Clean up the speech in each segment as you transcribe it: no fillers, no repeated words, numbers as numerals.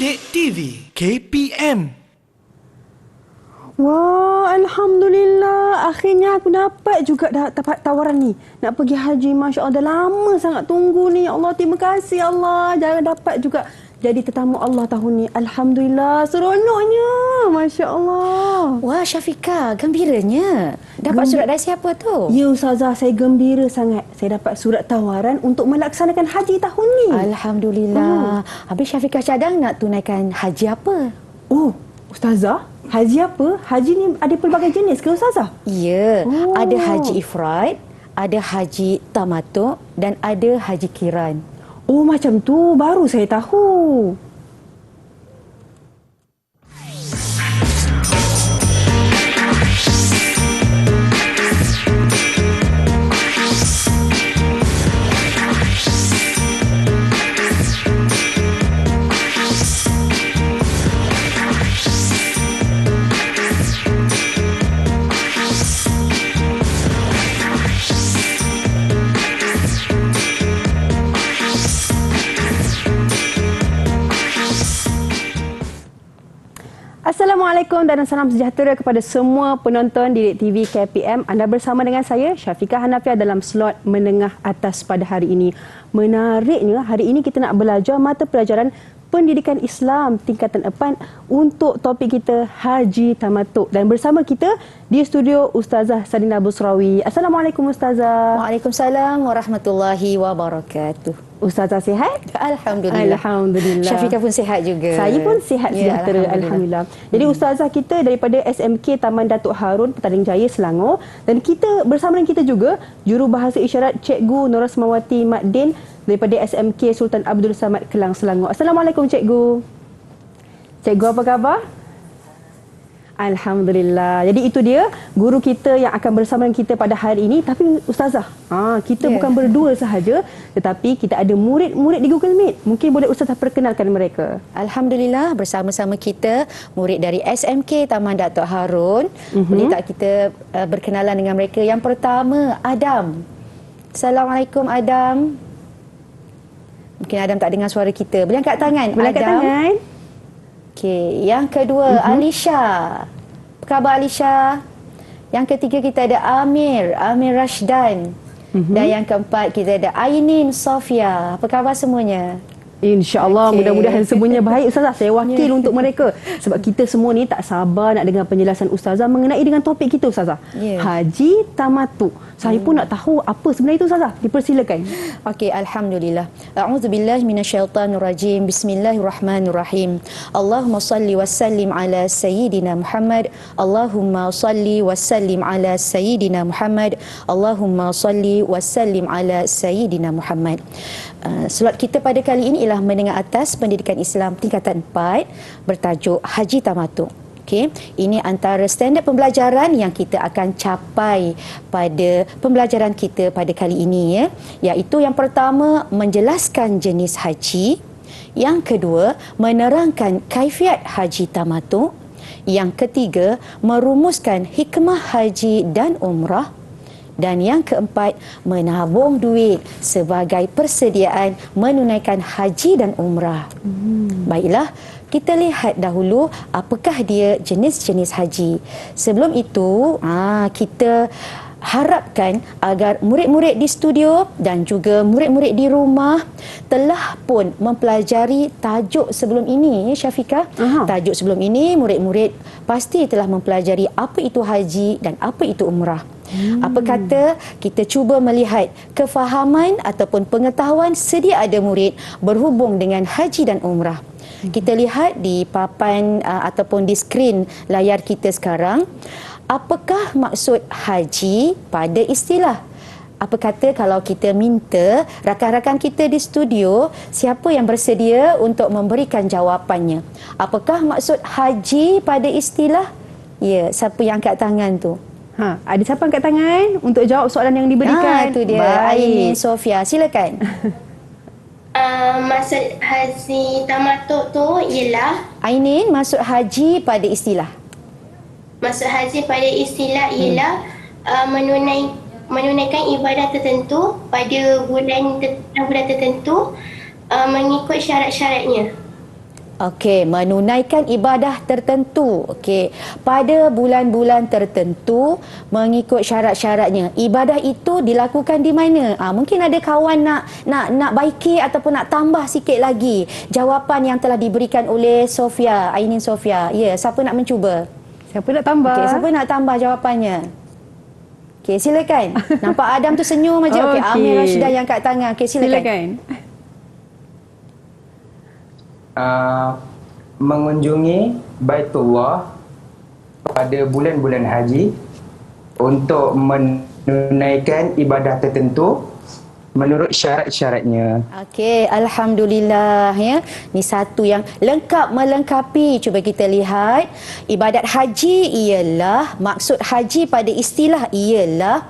Didik TV KPM. Wah, Alhamdulillah. Akhirnya aku dapat juga dapat tawaran ni. Nak pergi haji. Masya Allah, dah lama sangat tunggu ni. Allah, terima kasih Allah. Jangan dapat juga jadi tetamu Allah tahun ni. Alhamdulillah, seronoknya. Masya Allah. Wah, Syafiqah, gembiranya. Dapat surat dari siapa tu? Ya Ustazah, saya gembira sangat. Saya dapat surat tawaran untuk melaksanakan haji tahun ni. Alhamdulillah. Habis Syafiqah cadang nak tunaikan haji apa? Oh, Ustazah, haji apa? Haji ni ada pelbagai jenis ke Ustazah? Ya, ada haji ifrad, ada haji tamatuk dan ada haji kiran. Oh, macam tu. Baru saya tahu. Assalamualaikum dan salam sejahtera kepada semua penonton Didik TV KPM. Anda bersama dengan saya, Syafiqah Hanafiah, dalam slot menengah atas pada hari ini. Menariknya, hari ini kita nak belajar mata pelajaran Pendidikan Islam tingkatan 4 untuk topik kita Haji Tamatuk. Dan bersama kita di studio Ustazah Sadina Busrawi. Assalamualaikum Ustazah. Waalaikumsalam warahmatullahi wabarakatuh. Ustazah sihat? Alhamdulillah. Alhamdulillah. Syafiqah pun sihat juga. Saya pun sihat sejahtera. Ya, Alhamdulillah. Jadi Ustazah kita daripada SMK Taman Datuk Harun, Petaling Jaya, Selangor. Dan kita bersama dengan kita juga Jurubahasa Isyarat Cikgu Nur Rasmawati Mat Din daripada SMK Sultan Abdul Samad, Kelang, Selangor. Assalamualaikum Cikgu. Cikgu apa khabar? Alhamdulillah. Jadi itu dia guru kita yang akan bersama dengan kita pada hari ini. Tapi Ustazah, kita bukan berdua sahaja, tetapi kita ada murid-murid di Google Meet. Mungkin boleh Ustazah perkenalkan mereka. Alhamdulillah, bersama-sama kita murid dari SMK Taman Datuk Harun. Boleh tak kita berkenalan dengan mereka? Yang pertama, Adam. Assalamualaikum Adam. Mungkin Adam tak dengar suara kita. Boleh angkat tangan, Boleh angkat Adam. tangan. Okey, yang kedua Alisha. Apa khabar Alisha? Yang ketiga kita ada Amir Rashdan. Dan yang keempat kita ada Ainin Sofia. Apa khabar semuanya? InsyaAllah, mudah-mudahan semuanya baik Ustazah. Saya wakil untuk mereka. Sebab kita semua ni tak sabar nak dengar penjelasan Ustazah mengenai dengan topik kita Ustazah. Haji Tamatuk. Saya pun nak tahu apa sebenarnya itu Ustazah. Dipersilakan. Okey, Alhamdulillah. A'udzubillahi minasyaitanirrajim. Bismillahirrahmanirrahim. Allahumma salli wa sallim ala Sayyidina Muhammad. Allahumma salli wa sallim ala Sayyidina Muhammad. Allahumma salli wa sallim ala Sayyidina Muhammad. Slot kita pada kali ini ialah menengah atas Pendidikan Islam tingkatan 4 bertajuk Haji Tamatuk. Okey, ini antara standard pembelajaran yang kita akan capai pada pembelajaran kita pada kali ini, iaitu yang pertama menjelaskan jenis haji, yang kedua menerangkan kaifiat haji tamatuk, yang ketiga merumuskan hikmah haji dan umrah, dan yang keempat menabung duit sebagai persediaan menunaikan haji dan umrah. Baiklah, kita lihat dahulu apakah dia jenis-jenis haji. Sebelum itu, kita harapkan agar murid-murid di studio dan juga murid-murid di rumah telah pun mempelajari tajuk sebelum ini, Syafiqah. Tajuk sebelum ini murid-murid pasti telah mempelajari apa itu haji dan apa itu umrah. Apa kata kita cuba melihat kefahaman ataupun pengetahuan sedia ada murid berhubung dengan haji dan umrah. Kita lihat di papan ataupun di skrin layar kita sekarang, apakah maksud haji pada istilah? Apa kata kalau kita minta rakan-rakan kita di studio, siapa yang bersedia untuk memberikan jawapannya? Apakah maksud haji pada istilah? Ya, siapa yang angkat tangan tu? Ada siapa angkat tangan untuk jawab soalan yang diberikan? Itu dia. Ainin Sofia, silakan. Maksud haji tamatuk tu ialah, Ainin, maksud haji pada istilah? Maksud haji pada istilah ialah menunaikan ibadah tertentu pada bulan tertentu mengikut syarat-syaratnya. Okey, menunaikan ibadah tertentu. Okey, pada bulan-bulan tertentu mengikut syarat-syaratnya. Ibadah itu dilakukan di mana? Mungkin ada kawan nak baiki ataupun nak tambah sikit lagi jawapan yang telah diberikan oleh Sofia, Ainin Sofia. Ya, siapa nak mencuba? Siapa nak tambah? Okey, siapa nak tambah jawapannya? Okey, silakan. Nampak Adam tu senyum aja. Okey, Amir Rashidah yang kat tangan. Okey, silakan. Mengunjungi Baitullah pada bulan-bulan haji untuk menunaikan ibadah tertentu menurut syarat-syaratnya. Okey, alhamdulillah ya. Ni satu yang lengkap melengkapi. Cuba kita lihat. Ibadat haji ialah, maksud haji pada istilah ialah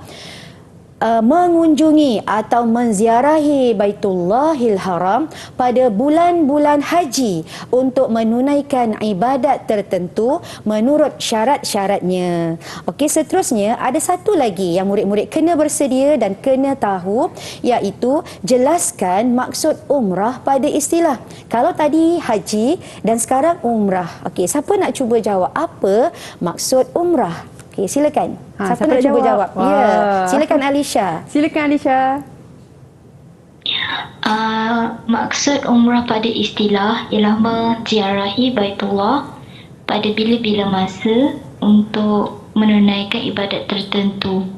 mengunjungi atau menziarahi Baitullahil Haram pada bulan-bulan haji untuk menunaikan ibadat tertentu menurut syarat-syaratnya. Okey, seterusnya ada satu lagi yang murid-murid kena bersedia dan kena tahu, iaitu jelaskan maksud umrah pada istilah. Kalau tadi haji dan sekarang umrah. Okey, siapa nak cuba jawab apa maksud umrah? Okey, silakan. Siapa nak cuba jawab? Ya, silakan Alisha. Silakan Alisha. Maksud umrah pada istilah ialah menziarahi Baitullah pada bila-bila masa untuk menunaikan ibadat tertentu.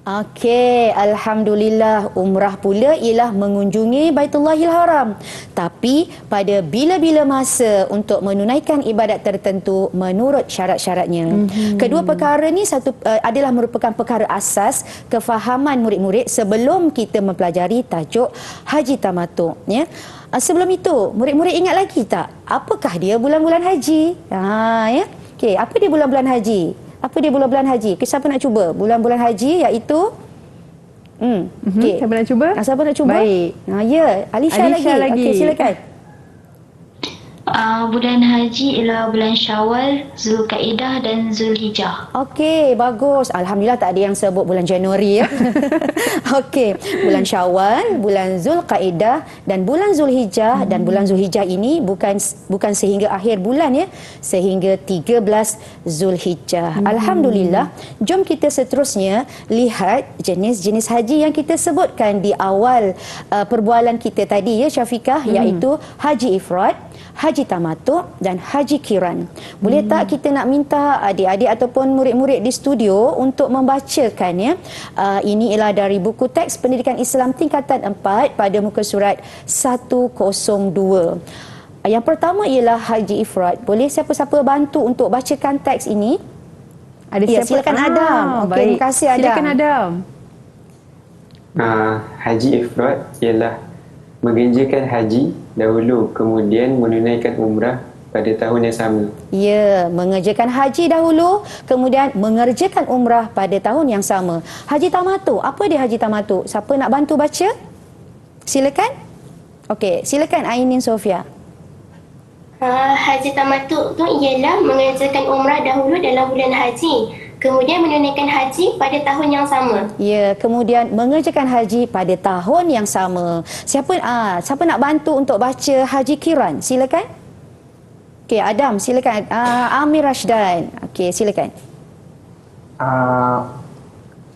Okey, alhamdulillah, umrah pula ialah mengunjungi Baitullahil Haram. Tapi pada bila-bila masa untuk menunaikan ibadat tertentu menurut syarat-syaratnya. Kedua perkara ni adalah merupakan perkara asas kefahaman murid-murid sebelum kita mempelajari tajuk Haji Tamattu', ya. Sebelum itu, murid-murid ingat lagi tak apakah dia bulan-bulan haji? Ya. Okey, apa dia bulan-bulan haji? Apa dia bulan-bulan haji? Siapa nak cuba? Bulan-bulan haji iaitu Okay. Siapa nak cuba? Siapa nak cuba? Baik. Ya, Alisha lagi. Okey, silakan. Bulan haji ialah bulan Syawal, Zulkaidah dan Zulhijjah. Okey, bagus. Alhamdulillah tak ada yang sebut bulan Januari ya. Okey, bulan Syawal, bulan Zulkaidah dan bulan Zulhijjah. Dan bulan Zulhijjah ini bukan sehingga akhir bulan ya, sehingga 13 Zulhijjah. Alhamdulillah. Jom kita seterusnya lihat jenis-jenis haji yang kita sebutkan di awal perbualan kita tadi ya Syafiqah, iaitu haji ifrad, haji tamattu' dan haji kiran. Boleh tak kita nak minta adik-adik ataupun murid-murid di studio untuk membacakan ya. Ini ialah dari buku teks Pendidikan Islam tingkatan 4 pada muka surat 102. Yang pertama ialah haji ifrad. Boleh siapa-siapa bantu untuk bacakan teks ini? Ada ya, siapa? silakan Adam. Okey, terima kasih Adam. Silakan Adam. Haji ifrad ialah mengerjakan haji dahulu kemudian menunaikan umrah pada tahun yang sama. Ya, mengerjakan haji dahulu kemudian mengerjakan umrah pada tahun yang sama. Haji tamattu', apa dia haji tamattu'? Siapa nak bantu baca? Silakan. Okey, silakan Ainin Sofia. Haji tamattu' tu ialah mengerjakan umrah dahulu dalam bulan haji, kemudian menunaikan haji pada tahun yang sama. Ya, kemudian mengerjakan haji pada tahun yang sama. Siapa nak bantu untuk baca haji kiran? Silakan. Okey, Adam, silakan. Amir Rashdan. Okey, silakan.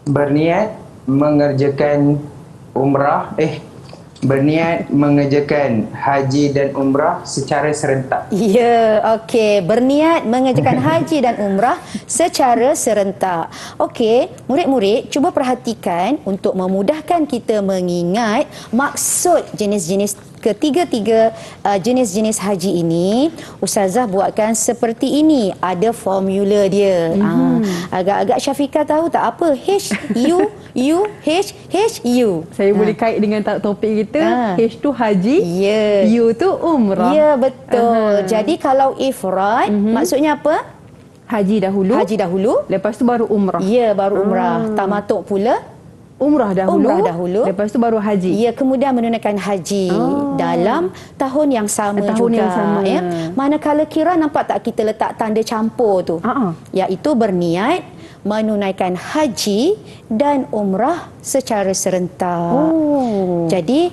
Berniat mengerjakan haji dan umrah secara serentak. Ya, okey. Berniat mengerjakan haji dan umrah secara serentak. Okey, murid-murid cuba perhatikan untuk memudahkan kita mengingat maksud jenis-jenis ketiga-tiga jenis-jenis haji ini. Ustazah buatkan seperti ini. Ada formula dia. Agak-agak Syafiqah tahu tak apa? H-U-U-H-H-U. Saya boleh kait dengan topik kita. H tu haji, U tu umrah. Ya, betul. Jadi kalau ifrad, maksudnya apa? Haji dahulu. Haji dahulu. Lepas tu baru umrah. Ya, baru umrah. Tamattu' pula. Umrah dahulu. Lepas tu baru haji. Ya, kemudian menunaikan haji dalam tahun yang sama tahun juga. Yang sama. Ya. Manakala kira nampak tak kita letak tanda campur tu? Iaitu berniat menunaikan haji dan umrah secara serentak. Jadi,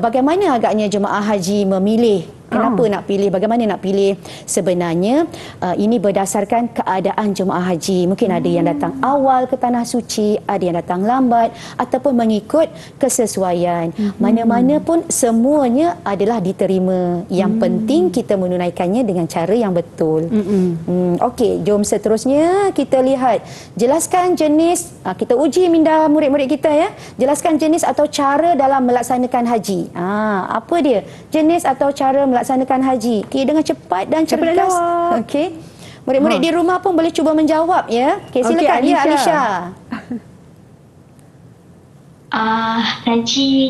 bagaimana agaknya jemaah haji memilih Kenapa nak pilih? Bagaimana nak pilih? Sebenarnya ini berdasarkan keadaan jemaah haji. Mungkin ada yang datang awal ke Tanah Suci, ada yang datang lambat ataupun mengikut kesesuaian. Mana-mana pun semuanya adalah diterima. Yang penting kita menunaikannya dengan cara yang betul. Okey, jom seterusnya kita lihat. Jelaskan jenis, kita uji minda murid-murid kita ya. Jelaskan jenis atau cara dalam melaksanakan haji. Apa dia? Jenis atau cara melaksanakan haji. Okey, dengan cepat dan cerdas. Okey. Murid-murid di rumah pun boleh cuba menjawab ya. Okey, silakan ya Alisha.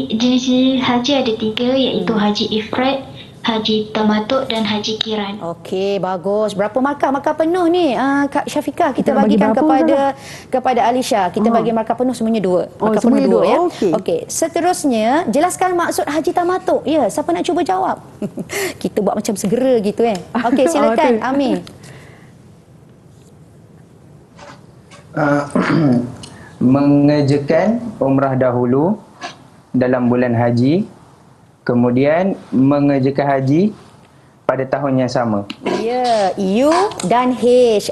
Jenis haji ada 3, iaitu haji ifrad, haji tamatuk dan haji kiran. Okey, bagus. Berapa markah? Markah penuh ni Kak Syafiqah. Kita Nak bagi bagikan berapa, kepada Alisha. Kita bagi markah penuh semuanya 2. Markah semuanya penuh 2 ya. Okey. Okey, seterusnya jelaskan maksud haji tamatuk. Ya, siapa nak cuba jawab? Kita buat macam segera gitu Okey, silakan Amir. Mengerjakan umrah dahulu dalam bulan haji, kemudian mengerjakan haji pada tahun yang sama. Ya, U dan H.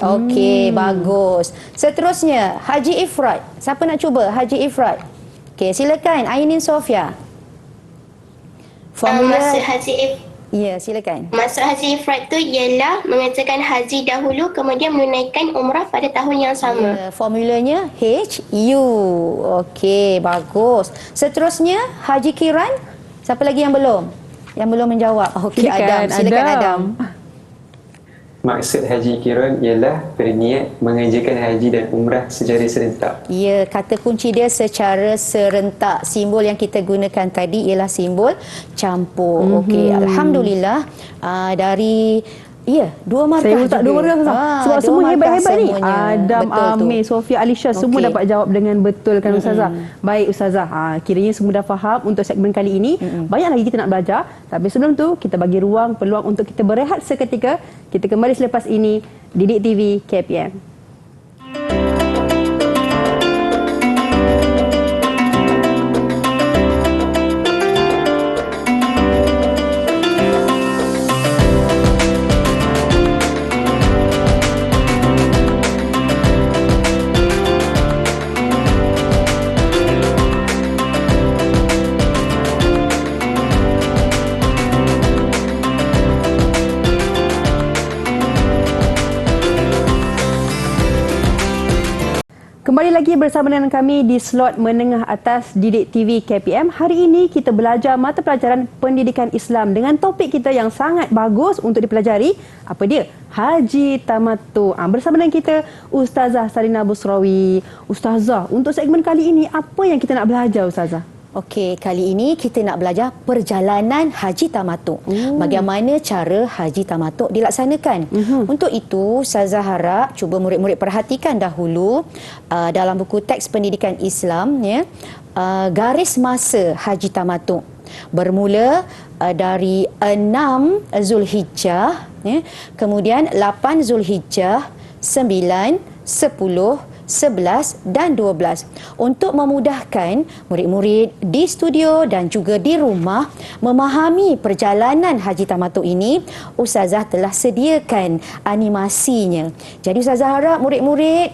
Okey, bagus. Seterusnya, haji ifrad. Siapa nak cuba haji ifrad? Okey, silakan Ainin Sofia. Maksud haji Ya, silakan. Maksud haji ifrad tu ialah mengerjakan haji dahulu kemudian menunaikan umrah pada tahun yang sama. Ya, formulanya HU. Okey, bagus. Seterusnya, haji kiran. Siapa lagi yang belum? Yang belum menjawab. Okey, Adam. Silakan Adam. Maksud haji kiran ialah berniat mengerjakan haji dan umrah secara serentak. Ya, kata kunci dia secara serentak. Simbol yang kita gunakan tadi ialah simbol campur. Okey, alhamdulillah dari 2 markah. Saya letak 2 markah sebab semua hebat-hebat ni. Adam, Amir, Sofia, Alisha semua dapat jawab dengan betul kan Ustazah. Baik Ustazah, kiranya semua dah faham untuk segmen kali ini. Banyak lagi kita nak belajar, tapi sebelum tu kita bagi peluang untuk kita berehat seketika. Kita kembali selepas ini Didik TV KPM. Kembali lagi bersama dengan kami di slot menengah atas Didik TV KPM. Hari ini kita belajar mata pelajaran pendidikan Islam dengan topik kita yang sangat bagus untuk dipelajari. Apa dia? Haji Tamattu. Bersama dengan kita Ustazah Sarina Busrawi. Ustazah, untuk segmen kali ini apa yang kita nak belajar Ustazah? Okey, kali ini kita nak belajar perjalanan haji tamatuk. Bagaimana cara haji tamatuk dilaksanakan. Untuk itu, Ustazah harap cuba murid-murid perhatikan dahulu dalam buku teks pendidikan Islam garis masa haji tamatuk. Bermula dari 6 Zulhijjah, kemudian 8 Zulhijjah, 9, 10, 11 dan 12 untuk memudahkan murid-murid di studio dan juga di rumah memahami perjalanan haji tamattu ini. Ustazah telah sediakan animasinya. Jadi Ustazah harap murid-murid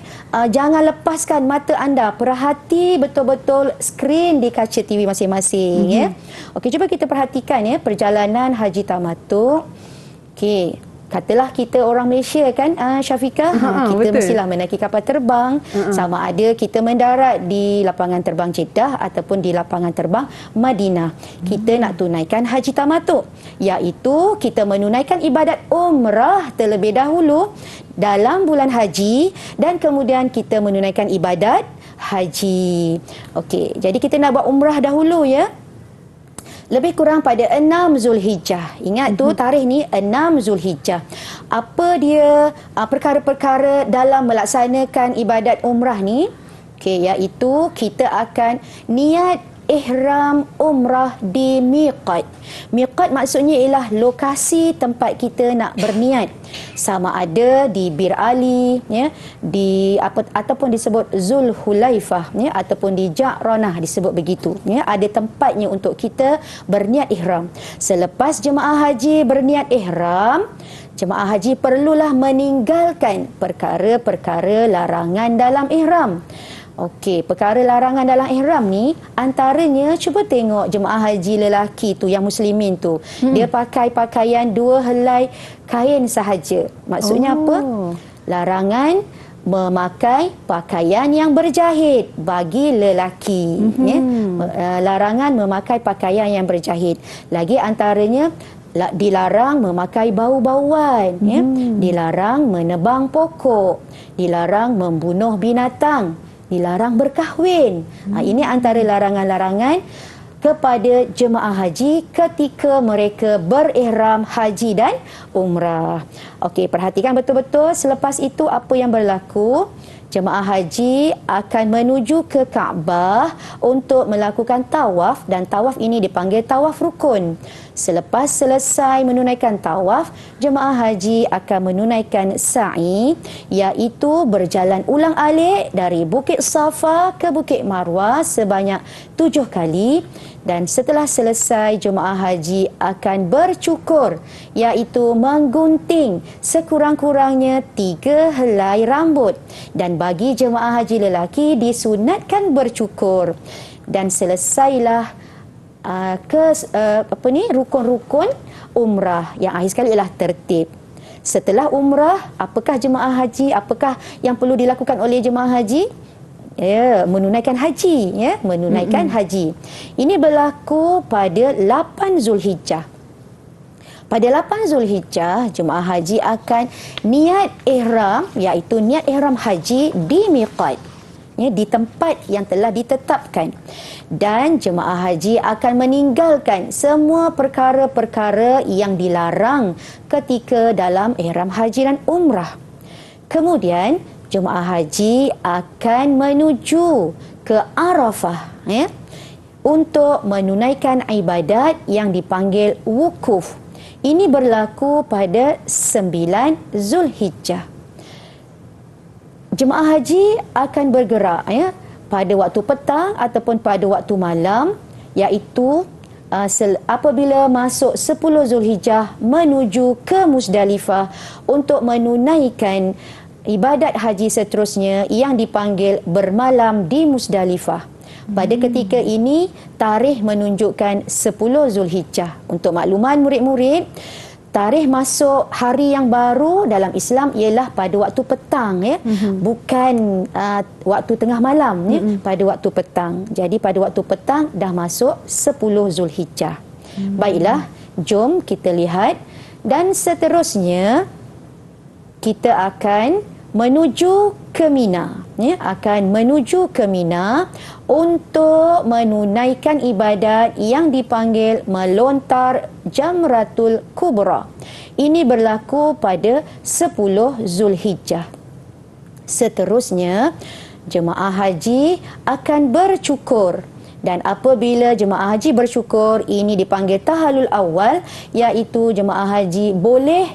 jangan lepaskan mata anda, perhati betul-betul skrin di kaca TV masing-masing ya. Okey, cuba kita perhatikan perjalanan haji tamattu. Okey. Katalah kita orang Malaysia kan Syafiqah, kita betul. Mestilah menaiki kapal terbang, sama ada kita mendarat di lapangan terbang Jeddah ataupun di lapangan terbang Madinah. Kita nak tunaikan haji tamattu, iaitu kita menunaikan ibadat umrah terlebih dahulu dalam bulan haji dan kemudian kita menunaikan ibadat haji. Okey, jadi kita nak buat umrah dahulu ya. Lebih kurang pada 6 Zulhijjah. Ingat tu tarikh ni 6 Zulhijjah. Apa dia perkara-perkara dalam melaksanakan ibadat umrah ni? Okey, iaitu kita akan niat ihram umrah di miqat. Miqat maksudnya ialah lokasi tempat kita nak berniat. Sama ada di Bir Ali, ya, di ataupun disebut Zulhulaifah, ya, ataupun di Ja'ranah disebut begitu, ya. Ada tempatnya untuk kita berniat ihram. Selepas jemaah haji berniat ihram, jemaah haji perlulah meninggalkan perkara-perkara larangan dalam ihram. Okey, perkara larangan dalam ihram ni antaranya, cuba tengok jemaah haji lelaki tu yang muslimin tu, dia pakai pakaian 2 helai kain sahaja. Maksudnya apa? Larangan memakai pakaian yang berjahit bagi lelaki, ya. Larangan memakai pakaian yang berjahit. Lagi antaranya dilarang memakai bau-bauan, ya. Dilarang menebang pokok, dilarang membunuh binatang, dilarang berkahwin. Ini antara larangan-larangan kepada jemaah haji ketika mereka berihram haji dan umrah. Okey, perhatikan betul-betul. Selepas itu apa yang berlaku? Jemaah haji akan menuju ke Kaabah untuk melakukan tawaf, dan tawaf ini dipanggil tawaf rukun. Selepas selesai menunaikan tawaf, jemaah haji akan menunaikan sa'i, iaitu berjalan ulang-alik dari Bukit Safa ke Bukit Marwah sebanyak 7 kali. Dan setelah selesai, jemaah haji akan bercukur, iaitu menggunting sekurang-kurangnya 3 helai rambut. Dan bagi jemaah haji lelaki disunatkan bercukur. Dan selesailah rukun-rukun umrah. Yang akhir sekali ialah tertib. Setelah umrah, apakah jemaah haji, apakah yang perlu dilakukan oleh jemaah haji? Ya, menunaikan haji, ya, menunaikan haji. Ini berlaku pada 8 Zulhijjah. Pada 8 Zulhijjah, jemaah haji akan niat ihram, iaitu niat ihram haji di miqat, ya, di tempat yang telah ditetapkan. Dan jemaah haji akan meninggalkan semua perkara-perkara yang dilarang ketika dalam ihram haji dan umrah. Kemudian jemaah haji akan menuju ke Arafah, ya, untuk menunaikan ibadat yang dipanggil wukuf. Ini berlaku pada 9 Zulhijjah. Jemaah haji akan bergerak, ya, pada waktu petang ataupun pada waktu malam, iaitu apabila masuk 10 Zulhijjah menuju ke Musdalifah untuk menunaikan ibadat haji seterusnya yang dipanggil bermalam di Musdalifah. Pada ketika ini, tarikh menunjukkan 10 Zulhijjah. Untuk makluman murid-murid, tarikh masuk hari yang baru dalam Islam ialah pada waktu petang, ya. Bukan waktu tengah malam, ya. Pada waktu petang. Jadi pada waktu petang dah masuk 10 Zulhijjah. Baiklah, jom kita lihat. Dan seterusnya kita akan menuju ke Mina, ya, akan menuju ke Mina untuk menunaikan ibadat yang dipanggil melontar Jamratul Kubra. Ini berlaku pada 10 Zulhijjah. Seterusnya, jemaah haji akan bercukur. Dan apabila jemaah haji bercukur, ini dipanggil tahallul awal, iaitu jemaah haji boleh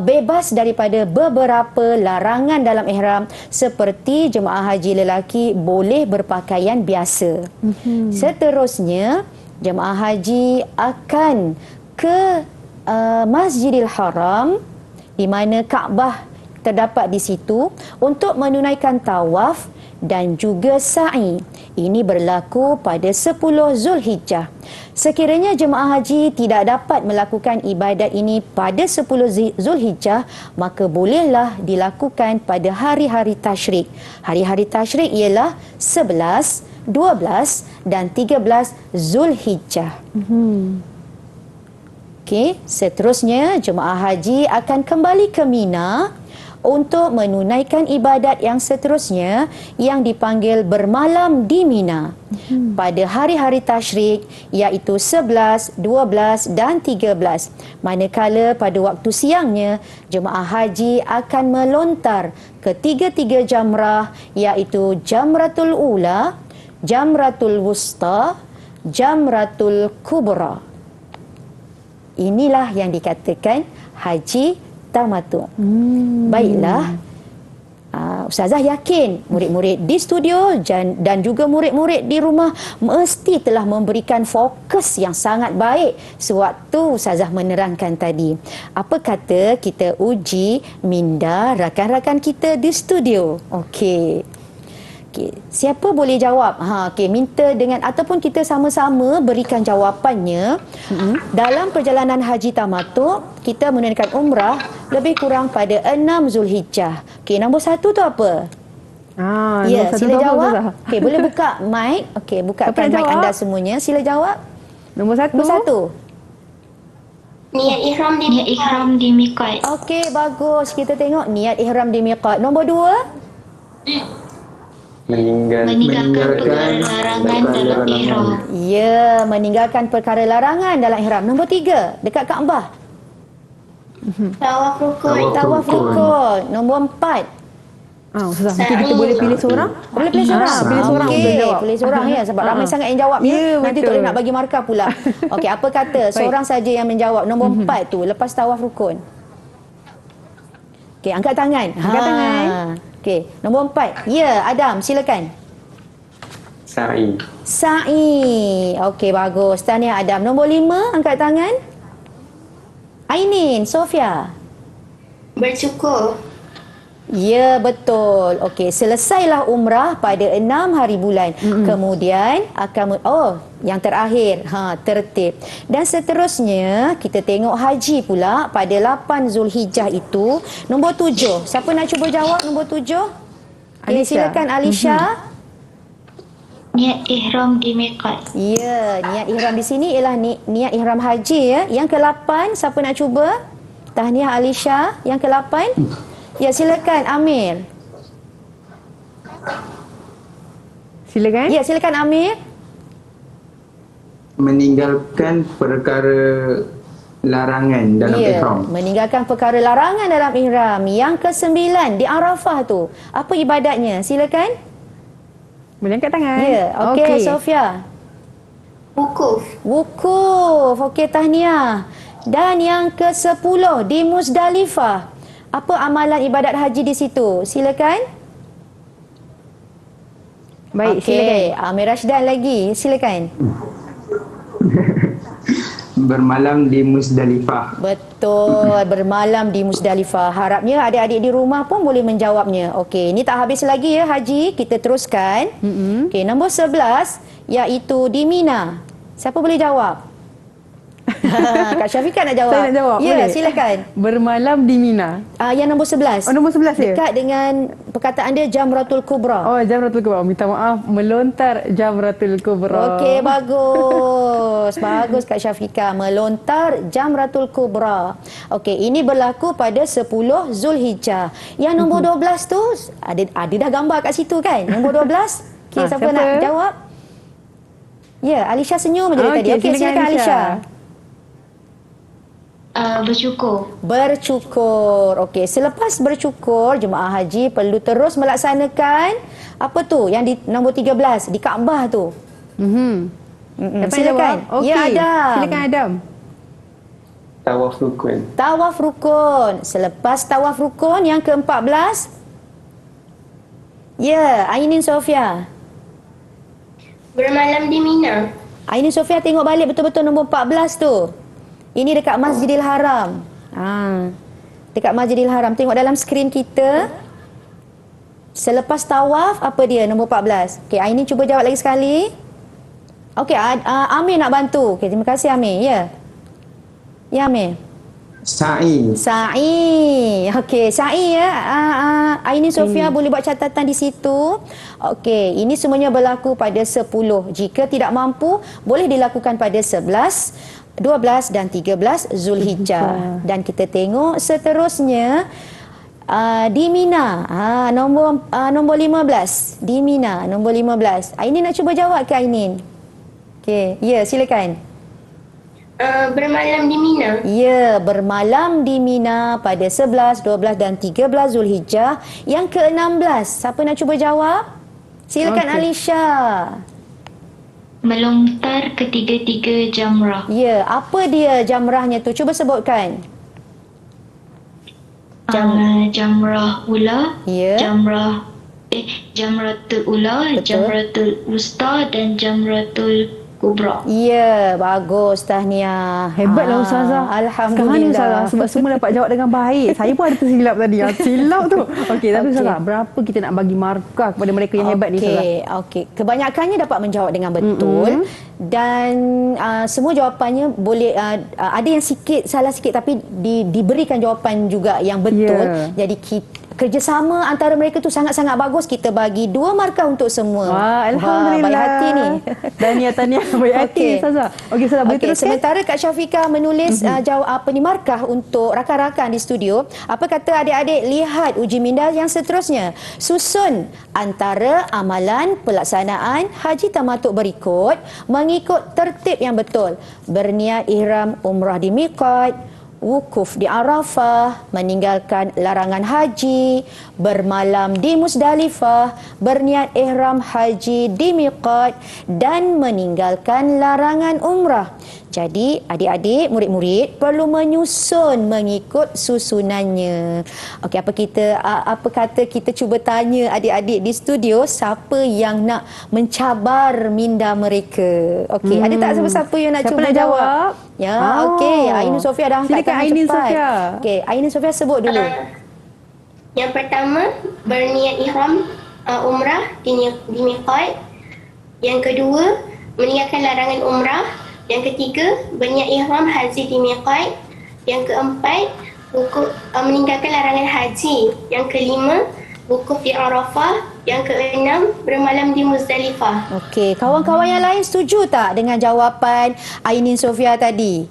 bebas daripada beberapa larangan dalam ihram, seperti jemaah haji lelaki boleh berpakaian biasa. Seterusnya, jemaah haji akan ke Masjidil Haram, di mana Kaabah terdapat di situ, untuk menunaikan tawaf dan juga sa'i. Ini berlaku pada 10 Zulhijjah. Sekiranya jemaah haji tidak dapat melakukan ibadat ini pada 10 Zulhijjah, maka bolehlah dilakukan pada hari-hari tasyrik. Hari-hari tasyrik ialah 11, 12 dan 13 Zulhijjah. Okey, seterusnya jemaah haji akan kembali ke Mina untuk menunaikan ibadat yang seterusnya yang dipanggil bermalam di Mina pada hari-hari tasyrik, iaitu 11, 12 dan 13. Manakala pada waktu siangnya, jemaah haji akan melontar ke 3 jamrah, iaitu Jamratul Ula, Jamratul Wusta, Jamratul Kubra. Inilah yang dikatakan haji tamattu'. Baiklah. Ustazah yakin murid-murid di studio dan juga murid-murid di rumah mesti telah memberikan fokus yang sangat baik sewaktu Ustazah menerangkan tadi. Apa kata kita uji minda rakan-rakan kita di studio? Okey. Siapa boleh jawab? Minta dengan ataupun kita sama-sama berikan jawapannya. Dalam perjalanan haji tamattu' kita menunaikan umrah lebih kurang pada 6 Zulhijjah. Nombor 1 tu apa? Ya, sila jawab. Boleh buka mic. Bukakan mic anda semuanya. Sila jawab. Nombor 1. Nombor 1. Niat ihram di Niat ihram di miqat. Okey, bagus. Kita tengok niat ihram di miqat. Nombor 2. Meninggalkan perkara larangan dalam ihram. Ya, meninggalkan perkara larangan dalam ihram. Nombor 3, dekat Kaabah. tawaf rukun. Tawaf rukun. Nombor 4. Ustazah, mungkin kita boleh pilih seorang? Boleh pilih seorang. Pilih seorang Okey, untuk jawab. pilih seorang ya sebab ramai sangat yang jawab ya. Nanti tak boleh nak bagi markah pula. Okey, apa kata seorang saja yang menjawab nombor 4 tu lepas tawaf rukun. Okey, angkat tangan. Angkat tangan. Okey, nombor 4. Ya, Adam, silakan. Sa'i. Okey, bagus. Tahniah Adam. Nombor 5, angkat tangan. Ainin, Sofia. Bercukur. Ya, betul. Okey, selesailah umrah pada 6 hari bulan. Kemudian akan yang terakhir, tertib. Dan seterusnya kita tengok haji pula pada 8 Zulhijjah itu. Nombor 7. Siapa nak cuba jawab nombor 7? Okay, silakan Alisha. Niat ihram di miqat. Ya, niat ihram di sini ialah niat ihram haji ya. Yang ke-8, siapa nak cuba? Tahniah Alisha. Yang ke-8. Ya, silakan Amir. Silakan. Ya, silakan Amir. Meninggalkan perkara larangan dalam ihram. Meninggalkan perkara larangan dalam ihram. Yang ke-9 di Arafah tu. Apa ibadatnya? Silakan. Boleh angkat tangan. Ya, okey, Sofia. Wukuf. Wukuf. Okey, tahniah. Dan yang ke-10 di Muzdalifah. Apa amalan ibadat haji di situ? Silakan. Baik, silakan. Amir Rashdan lagi. Silakan. Bermalam di Muzdalifah. Betul, bermalam di Muzdalifah. Harapnya adik-adik di rumah pun boleh menjawabnya. Okey, ini tak habis lagi ya haji. Kita teruskan. Okey, nombor 11 iaitu di Mina. Siapa boleh jawab? Kak Syafiqah nak jawab? Saya nak jawab, ya, boleh? silakan. Bermalam di Mina. Yang nombor 11. Nombor 11 ya? Dekat dengan perkataan dia Jamratul Kubra. Jamratul Kubra. Minta maaf, melontar Jamratul Kubra. Okey, bagus. Bagus Kak Syafiqah. Melontar Jamratul Kubra. Okey, ini berlaku pada 10 Zulhijjah. Yang nombor 12 tu, ada dah gambar kat situ kan? Nombor 12. Okey, siapa nak jawab? Ya, Alisha senyum je tadi. Okey, silakan Alisha. Bercukur. Okey, selepas bercukur, jemaah haji perlu terus melaksanakan apa tu yang di nombor 13 di Kaabah tu. Silakan. Okay. Ya, Adam. Silakan Adam. Tawaf rukun. Selepas tawaf rukun yang ke-14. Ya, Ainin Sofia. Bermalam di Mina. Ainin Sofia tengok balik betul-betul nombor 14 tu. Ini dekat Masjidil Haram. Dekat Masjidil Haram. Tengok dalam skrin kita. Selepas tawaf, apa dia nombor 14? Okey, Aini cuba jawab lagi sekali. Okey, Amir nak bantu. Okey, terima kasih Amir. Ya. Ya, Amir. Sa'i. Okey, sa'i ya. Aini Sofia boleh buat catatan di situ. Okey, ini semuanya berlaku pada 10. Jika tidak mampu, boleh dilakukan pada 11, 12 dan 13 Zulhijjah. Dan kita tengok seterusnya di Mina. Nombor 15. Di Mina, nombor 15. Ainin nak cuba jawab ke Ainin? Okey, ya, silakan. Bermalam di Mina. Ya, bermalam di Mina pada 11, 12 dan 13 Zulhijjah. Yang ke-16. Siapa nak cuba jawab? Silakan Alisha. melontar ketiga-tiga jamrah. Ya, apa dia jamrahnya tu? Cuba sebutkan. Jamrah ula, Ya. Jamratul ula, Betul. Jamratul wusta dan Jamratul kubra. Ya, bagus tahniah. Hebatlah Ustazah. Sekarang ni Alhamdulillah. Ustazah sebab semua dapat jawab dengan baik. Saya pun ada tersilap tadi. Silap tu. Okey, tapi Okey. Ustazah, berapa kita nak bagi markah kepada mereka yang hebat ni Ustazah? Okey. Kebanyakannya dapat menjawab dengan betul dan semua jawapannya boleh ada yang sikit salah sikit tapi diberikan jawapan juga yang betul. Ya. Jadi kerjasama antara mereka tu sangat-sangat bagus. Kita bagi 2 markah untuk semua. Wah, Alhamdulillah. Baik hati ni. Tahniah baik hati Okey. Ustazah. Okey Ustazah, boleh Okey, teruskan? sementara Kak Syafiqah menulis markah untuk rakan-rakan di studio. Apa kata adik-adik lihat uji minda yang seterusnya. Susun antara amalan pelaksanaan haji tamatuk berikut mengikut tertib yang betul. Berniat ihram umrah di miqat, wukuf di Arafah, meninggalkan larangan haji, bermalam di Musdalifah, berniat ihram haji di miqat dan meninggalkan larangan umrah. Jadi adik-adik, murid-murid perlu menyusun mengikut susunannya. Okey, apa kata kita cuba tanya adik-adik di studio siapa yang nak mencabar minda mereka. Okey, ada tak siapa-siapa yang nak Siapa cuba nak jawab? Ya, Oh. okey. Ainin Sofia dah angkat Silakan tangan Ainin cepat. Sofia. Okey, Ainin Sofia sebut dulu. Yang pertama, berniat ihram umrah di miqat. Yang kedua, meninggalkan larangan umrah. Yang ketiga, berniat ihram haji di miqat. Yang keempat, meninggalkan larangan haji. Yang kelima, wukuf di Arafah. Yang keenam, bermalam di Muzdalifah. Okey, kawan-kawan yang lain setuju tak dengan jawapan Ainin Sofia tadi?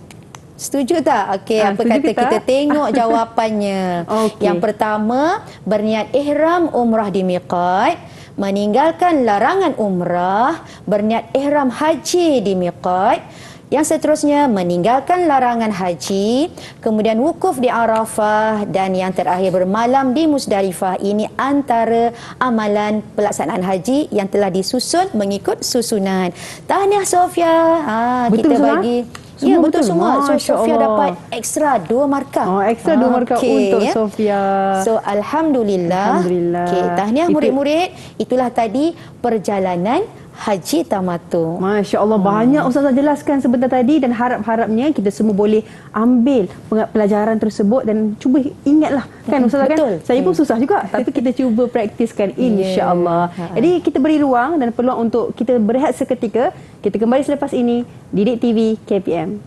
Setuju tak? Okey, apa setuju kata ke tak? kita tengok jawapannya. Okey. Yang pertama, berniat ihram umrah di miqat, meninggalkan larangan umrah, berniat ihram haji di miqat. Yang seterusnya, meninggalkan larangan haji, kemudian wukuf di Arafah dan yang terakhir bermalam di Musdalifah. Ini antara amalan pelaksanaan haji yang telah disusun mengikut susunan. Tahniah Sofia. Betul Kita semua? bagi Semua ya, betul betul? semua. So Masya Sofia Allah. dapat ekstra 2 markah. Oh, ekstra 2 markah Okey, untuk ya. Sofia. So alhamdulillah. Alhamdulillah. Okey, tahniah Itu- murid-murid. Itulah tadi perjalanan haji tamatuk. Masya Allah, banyak Ustazah jelaskan sebentar tadi dan harap-harapnya kita semua boleh ambil pelajaran tersebut dan cuba ingatlah kan Ustazah betul. kan. Saya pun susah juga tapi kita cuba praktiskan insya-Allah. Ha. Jadi kita beri ruang dan peluang untuk kita berehat seketika. Kita kembali selepas ini Didik TV KPM.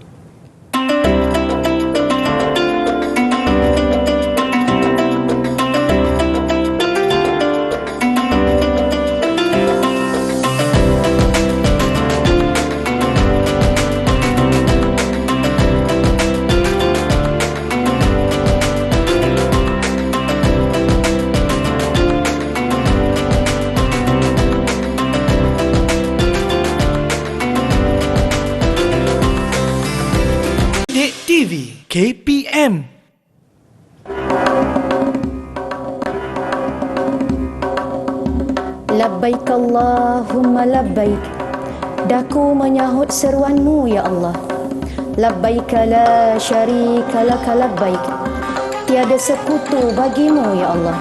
Didik TV KPM. Labbaik Allahumma labbaik. Daku menyahut seruanmu ya Allah. Labbaik la syarika laka labbaik. Tiada sekutu bagimu ya Allah.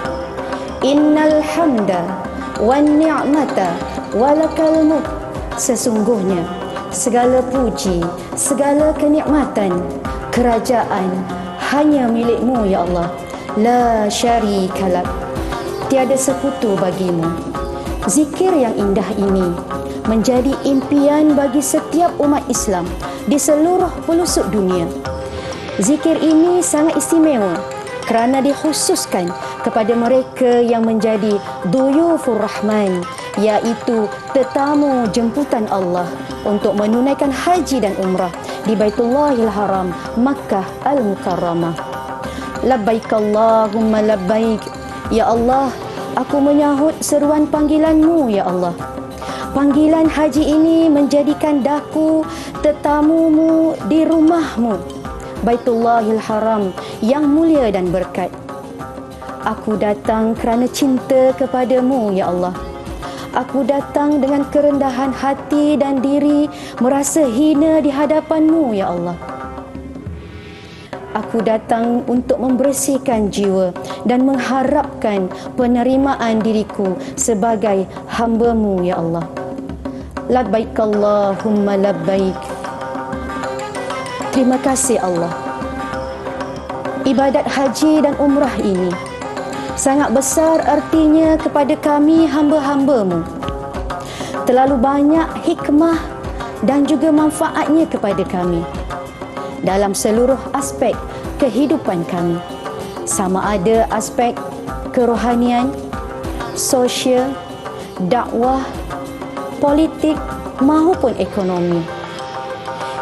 Innal hamda wan ni'mata walakal mulk. Sesungguhnya segala puji, segala kenikmatan, kerajaan hanya milikmu ya Allah. La syarika lak. Tiada sekutu bagimu. Zikir yang indah ini menjadi impian bagi setiap umat Islam di seluruh pelosok dunia. Zikir ini sangat istimewa kerana dikhususkan kepada mereka yang menjadi duyufur rahman, iaitu tetamu jemputan Allah untuk menunaikan haji dan umrah di Baitullahil Haram, Makkah Al-Mukarramah. Labbaik Allahumma labbaik. Ya Allah, aku menyahut seruan panggilanmu ya Allah. Panggilan haji ini menjadikan daku tetamumu di rumahmu, Baitullahil Haram yang mulia dan berkat. Aku datang kerana cinta kepadamu ya Allah. Aku datang dengan kerendahan hati dan diri, merasa hina di hadapan-Mu, ya Allah. Aku datang untuk membersihkan jiwa dan mengharapkan penerimaan diriku sebagai hamba-Mu, ya Allah. Labbaik Allahumma labbaik. Terima kasih Allah. Ibadat haji dan umrah ini sangat besar artinya kepada kami hamba-hamba-Mu. Terlalu banyak hikmah dan juga manfaatnya kepada kami dalam seluruh aspek kehidupan kami, sama ada aspek kerohanian, sosial, dakwah, politik maupun ekonomi.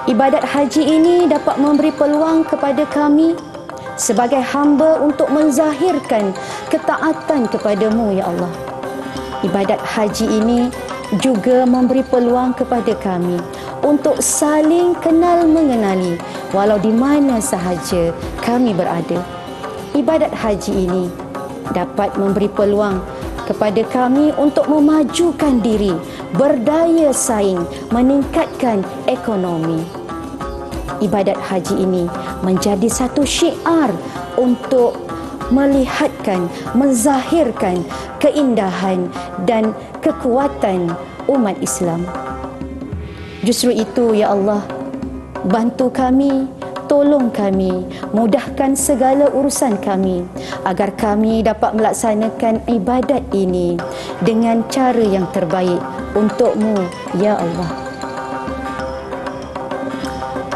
Ibadat haji ini dapat memberi peluang kepada kami sebagai hamba untuk menzahirkan ketaatan kepada-Mu, ya Allah. Ibadat haji ini juga memberi peluang kepada kami untuk saling kenal mengenali walau di mana sahaja kami berada. Ibadat haji ini dapat memberi peluang kepada kami untuk memajukan diri, berdaya saing, meningkatkan ekonomi. Ibadat haji ini menjadi satu syiar untuk melihatkan, menzahirkan keindahan dan kekuatan umat Islam. Justru itu, ya Allah, bantu kami, tolong kami, mudahkan segala urusan kami agar kami dapat melaksanakan ibadat ini dengan cara yang terbaik untuk-Mu, ya Allah.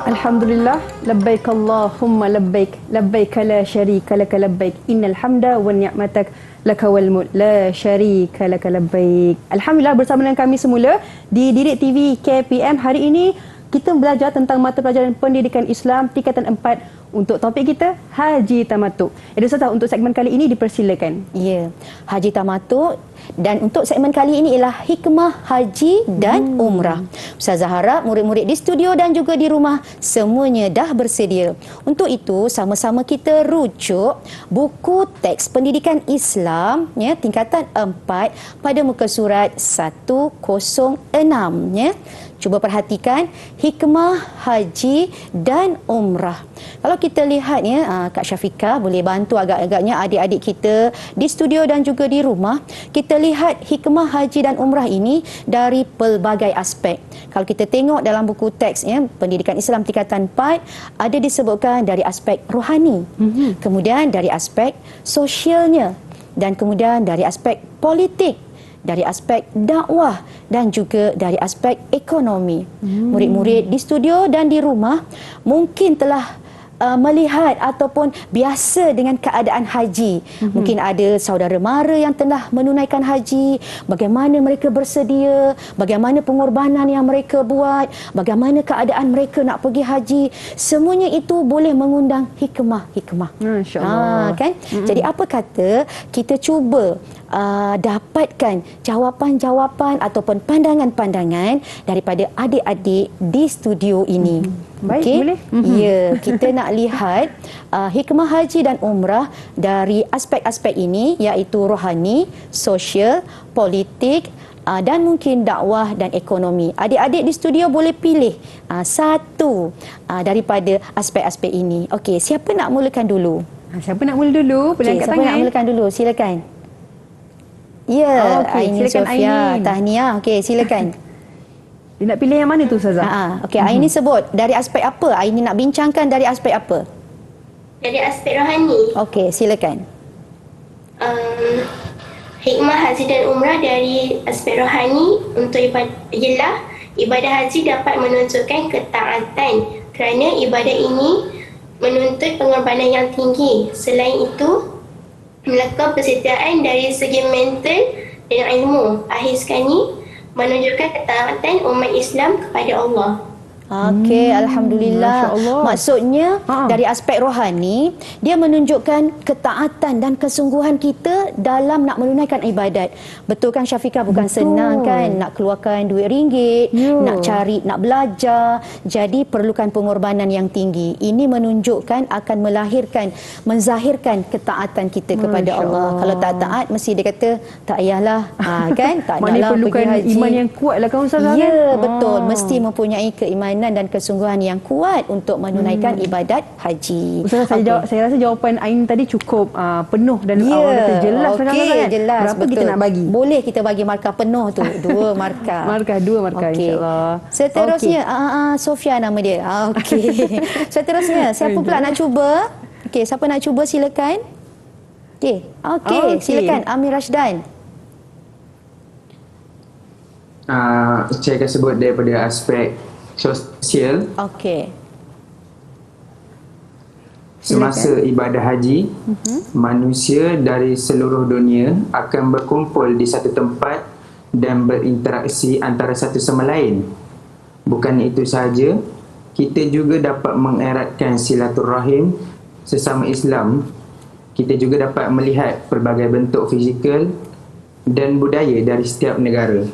Alhamdulillah, labbaik Allahumma labbaik, labbaik la syarika laka labbaik, innal hamda wan ni'matak laka wal mulk la syarika laka labbaik. Alhamdulillah, bersama dengan kami semula di Didik TV KPM hari ini kita belajar tentang mata pelajaran pendidikan Islam tingkatan 4 untuk topik kita Haji Tamatuk. Jadi Ustazah, untuk segmen kali ini dipersilakan. Ya, Haji Tamatuk, dan untuk segmen kali ini ialah hikmah haji dan umrah. Ustazah harap murid-murid di studio dan juga di rumah semuanya dah bersedia. Untuk itu sama-sama kita rujuk buku teks pendidikan Islam ya tingkatan 4 pada muka surat 106 ya. Cuba perhatikan hikmah haji dan umrah. Kalau kita lihat ya, Kak Syafiqah boleh bantu agak-agaknya adik-adik kita di studio dan juga di rumah. Kita lihat hikmah haji dan umrah ini dari pelbagai aspek. Kalau kita tengok dalam buku teks ya, pendidikan Islam tingkatan 4 ada disebutkan dari aspek rohani, kemudian dari aspek sosialnya, dan kemudian dari aspek politik, dari aspek dakwah dan juga dari aspek ekonomi. Murid-murid di studio dan di rumah mungkin telah melihat ataupun biasa dengan keadaan haji. Mungkin ada saudara mara yang telah menunaikan haji, bagaimana mereka bersedia, bagaimana pengorbanan yang mereka buat, bagaimana keadaan mereka nak pergi haji. Semuanya itu boleh mengundang hikmah-hikmah. Masya-Allah. Kan? Jadi apa kata kita cuba dapatkan jawapan-jawapan ataupun pandangan-pandangan daripada adik-adik di studio ini. Baik, okey? boleh? Ya, kita nak lihat hikmah haji dan umrah dari aspek-aspek ini, iaitu rohani, sosial, politik dan mungkin dakwah dan ekonomi. Adik-adik di studio boleh pilih satu daripada aspek-aspek ini. Okey, siapa nak mulakan dulu? Siapa nak mula dulu? Boleh angkat Siapa tangan. nak mulakan dulu? Silakan. Ya, okey, Aini silakan Sofia. Aini. Tahniah. Okey, silakan. Dia nak pilih yang mana tu Ustazah? Okey, Aini sebut dari aspek apa? Aini nak bincangkan dari aspek apa? Dari aspek rohani, Okey, silakan. hikmah haji dan umrah dari aspek rohani untuk ialah ibadah haji dapat menunjukkan ketaatan kerana ibadah ini menuntut pengorbanan yang tinggi. Selain itu, melakukan persediaan dari segi mental dan ilmu. Akhir sekali, menunjukkan ketaatan umat Islam kepada Allah. Okey, Alhamdulillah. Masya Allah. Maksudnya Ha. dari aspek rohani, dia menunjukkan ketaatan dan kesungguhan kita dalam nak menunaikan ibadat. Betul kan Syafiqah? Bukan senang kan nak keluarkan duit ringgit, Ya. nak cari, nak belajar. Jadi perlukan pengorbanan yang tinggi. Ini menunjukkan akan melahirkan, menzahirkan ketaatan kita kepada Masya Allah. Allah. Kalau tak taat mesti dia kata tak payahlah. Kan? Tak Maknanya naklah pergi perlukan haji. iman yang kuat lah kan Ustazah? Ya, kan? betul. Mesti mempunyai keimanan dan kesungguhan yang kuat untuk menunaikan ibadat haji. Ustazah, Okey. saya rasa jawapan Ain tadi cukup penuh dan Ya, awak kata jelas sangat, okey, kan? jelas. Berapa betul. kita nak bagi? Boleh kita bagi markah penuh tu. 2 markah. Markah, 2 markah, Okey. insyaAllah. Seterusnya, Sofia nama dia. Okey. Seterusnya, siapa pula nak cuba? Okey, siapa nak cuba silakan. Okey. Okey, Okey. silakan Amir Rashdan. Saya akan sebut daripada aspek sosial. Okey. Semasa ibadah haji, manusia dari seluruh dunia akan berkumpul di satu tempat dan berinteraksi antara satu sama lain. Bukan itu sahaja, kita juga dapat mengeratkan silaturahim sesama Islam. Kita juga dapat melihat pelbagai bentuk fizikal dan budaya dari setiap negara.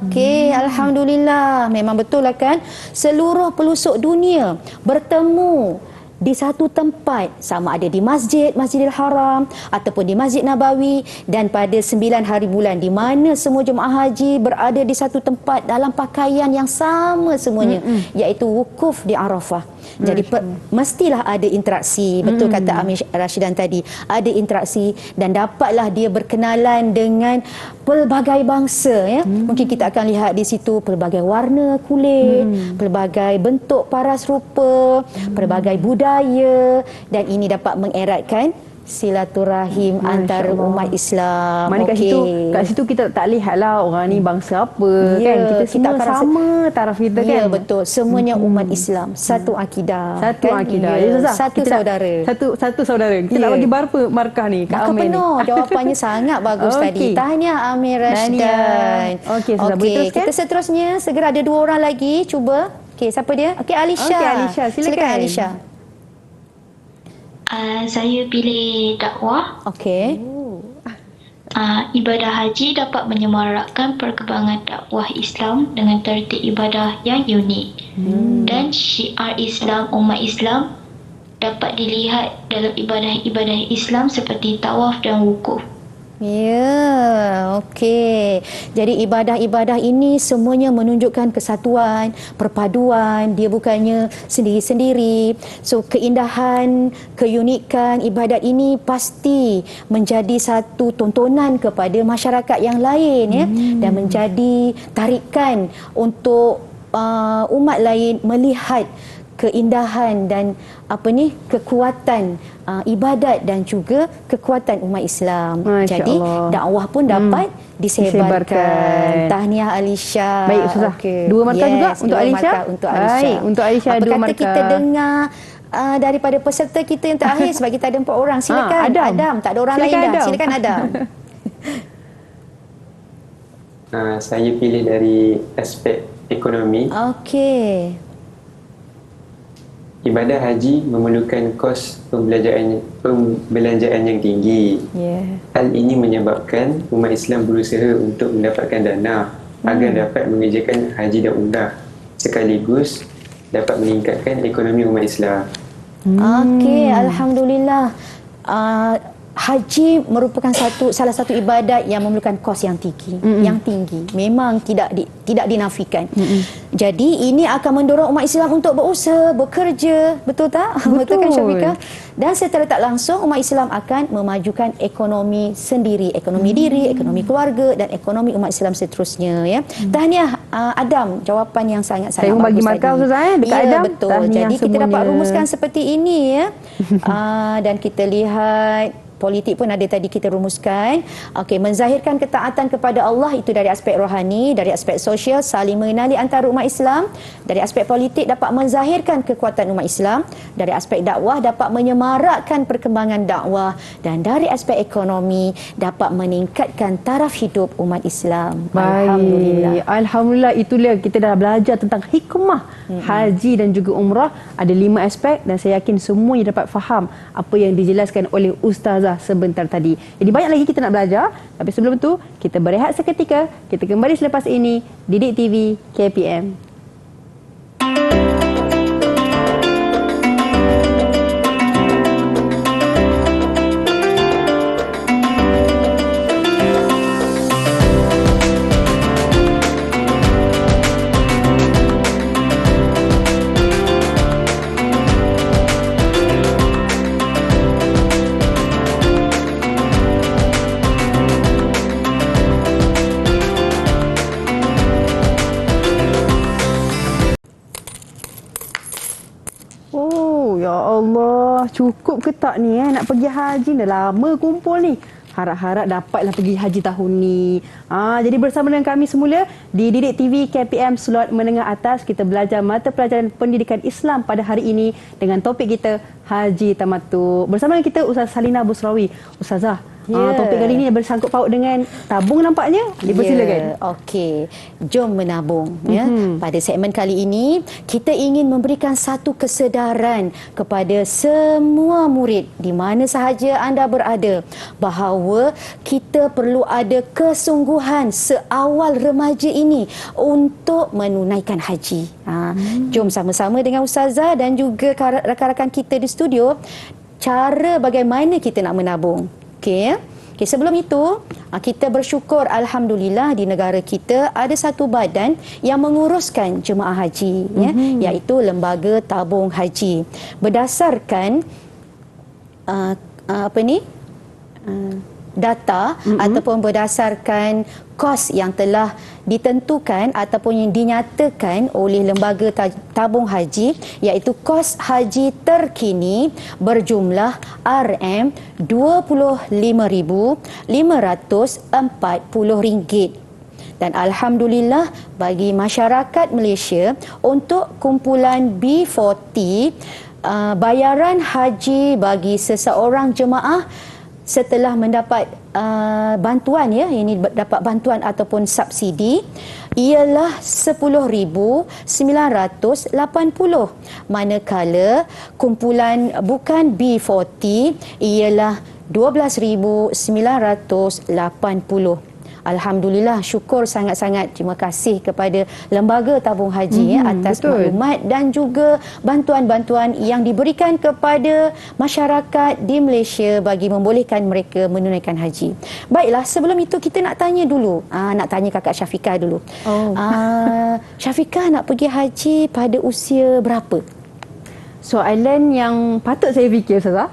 Okey, Alhamdulillah. Memang betul lah kan? Seluruh pelosok dunia bertemu di satu tempat, sama ada di masjid, Masjidil Haram ataupun di Masjid Nabawi, dan pada 9 hari bulan di mana semua jemaah haji berada di satu tempat dalam pakaian yang sama semuanya, iaitu wukuf di Arafah. Jadi mestilah ada interaksi. Betul kata Amir Rashidan tadi, ada interaksi dan dapatlah dia berkenalan dengan pelbagai bangsa ya. Mungkin kita akan lihat di situ pelbagai warna kulit, pelbagai bentuk paras rupa, pelbagai budaya, dan ini dapat mengeratkan silaturahim antara Allah. umat Islam. Mana kat situ kita tak lihatlah orang ni bangsa apa, Ya, kan? Kita semua akan rasa- sama taraf kita, kan? Ya, betul. Semuanya umat Islam, satu akidah. Satu kan? akidah. Ya, Ya, Ustazah, satu kita nak- saudara. Satu saudara. Kita Ya. nak bagi berapa markah ni kat Markah Amir ni? penuh. Jawapannya sangat bagus Okey. tadi. Tahniah Amir Rashdan. Tahniah. Okey, Ustazah, boleh teruskan? Kita seterusnya segera ada 2 orang lagi. Cuba. Okey, siapa dia? Okey, Alisha. Okey, Alisha, silakan. Alisha. Saya pilih dakwah. Okey. Ibadah haji dapat menyemarakkan perkembangan dakwah Islam dengan tertib ibadah yang unik. Dan syiar Islam, umat Islam dapat dilihat dalam ibadah-ibadah Islam seperti tawaf dan wukuf. Ya, okey. Jadi ibadah-ibadah ini semuanya menunjukkan kesatuan, perpaduan. Dia bukannya sendiri-sendiri. So, keindahan, keunikan ibadat ini pasti menjadi satu tontonan kepada masyarakat yang lain ya, dan menjadi tarikan untuk umat lain melihat keindahan dan kekuatan ibadat dan juga kekuatan umat Islam. Masya Jadi Allah. dakwah pun dapat disebarkan. Disebarkan. Tahniah Alisha. Baik, Ustazah. Okey. 2 markah juga untuk 2 Alisha? markah untuk Alisha. Baik, untuk Alisha Apa 2 kata markah. kita dengar daripada peserta kita yang terakhir sebab kita ada 4 orang. Silakan Adam. Tak ada orang Silakan, lain dah. Adam. Silakan Adam. Saya pilih dari aspek ekonomi. Okey. Ibadah haji memerlukan kos pembelanjaan yang tinggi. Ya. Hal ini menyebabkan umat Islam berusaha untuk mendapatkan dana agar dapat mengerjakan haji dan umrah, sekaligus dapat meningkatkan ekonomi umat Islam. Okey, alhamdulillah. Haji merupakan salah satu ibadat yang memerlukan kos yang tinggi, memang tidak dinafikan. Jadi ini akan mendorong umat Islam untuk berusaha, bekerja, betul tak? Betul kan Syafiqah? Dan secara tak langsung umat Islam akan memajukan ekonomi sendiri, ekonomi diri, ekonomi keluarga dan ekonomi umat Islam seterusnya ya. Tahniah Adam, jawapan yang sangat-sangat Saya pun bagi bagus markah, tadi. Ustazah, dekat Ya, Adam. betul. Tahniah Jadi kita dapat semuanya. rumuskan seperti ini ya. Dan kita lihat politik pun ada tadi kita rumuskan. Okey, menzahirkan ketaatan kepada Allah itu dari aspek rohani, dari aspek sosial saling mengenali antara umat Islam, dari aspek politik dapat menzahirkan kekuatan umat Islam, dari aspek dakwah dapat menyemarakkan perkembangan dakwah, dan dari aspek ekonomi dapat meningkatkan taraf hidup umat Islam. Baik. Alhamdulillah, itulah kita dah belajar tentang hikmah haji dan juga umrah. Ada 5 aspek dan saya yakin semuanya dapat faham apa yang dijelaskan oleh Ustazah sebentar tadi. Jadi banyak lagi kita nak belajar, tapi sebelum tu kita berehat seketika. Kita kembali selepas ini Didik TV KPM. Ya Allah, cukup ke tak ni nak pergi haji? Dah lama kumpul ni. Harap-harap dapatlah pergi haji tahun ni. Jadi bersama dengan kami semula di Didik TV KPM slot menengah atas, kita belajar mata pelajaran pendidikan Islam pada hari ini dengan topik kita Haji Tamattu. Bersama dengan kita Ustazah Salina Busrawi. Ustazah, topik kali ini bersangkut paut dengan tabung nampaknya. Dipersilakan. Okey, jom menabung. Pada segmen kali ini, kita ingin memberikan satu kesedaran kepada semua murid di mana sahaja anda berada bahawa kita perlu ada kesungguhan seawal remaja ini untuk menunaikan haji. Jom sama-sama dengan Ustazah dan juga rakan-rakan kita di studio cara bagaimana kita nak menabung. Okey. Sebelum itu, kita bersyukur Alhamdulillah di negara kita ada satu badan yang menguruskan jemaah haji, iaitu Lembaga Tabung Haji. Berdasarkan data ataupun berdasarkan kos yang telah ditentukan ataupun yang dinyatakan oleh Lembaga Tabung Haji, iaitu kos haji terkini berjumlah RM25,540. Dan Alhamdulillah bagi masyarakat Malaysia, untuk kumpulan B40, bayaran haji bagi seseorang jemaah setelah mendapat bantuan, ini dapat bantuan ataupun subsidi, ialah RM10,980, manakala kumpulan bukan B40 ialah RM12,980. Alhamdulillah, syukur sangat-sangat, terima kasih kepada Lembaga Tabung Haji atas maklumat dan juga bantuan-bantuan yang diberikan kepada masyarakat di Malaysia bagi membolehkan mereka menunaikan haji. Baiklah, sebelum itu kita nak tanya dulu, nak tanya kakak Syafiqah dulu. Syafiqah nak pergi haji pada usia berapa? Soalan yang patut saya fikir, Ustazah.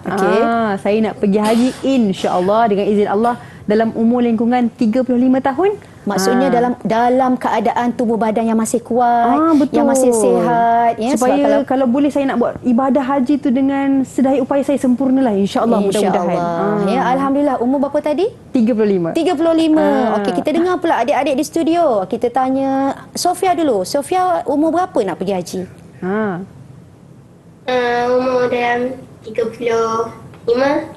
Saya nak pergi haji insya-Allah dengan izin Allah dalam umur lingkungan 35 tahun. Maksudnya dalam keadaan tubuh badan yang masih kuat, yang masih sihat, supaya kalau boleh saya nak buat ibadah haji tu dengan sedaya upaya saya sempurnalah, insya-Allah, mudah-mudahan. Alhamdulillah. Umur berapa tadi? 35. Okey, kita dengar pula adik-adik di studio. Kita tanya Sofia dulu. Sofia, umur berapa nak pergi haji? Umur dalam 35.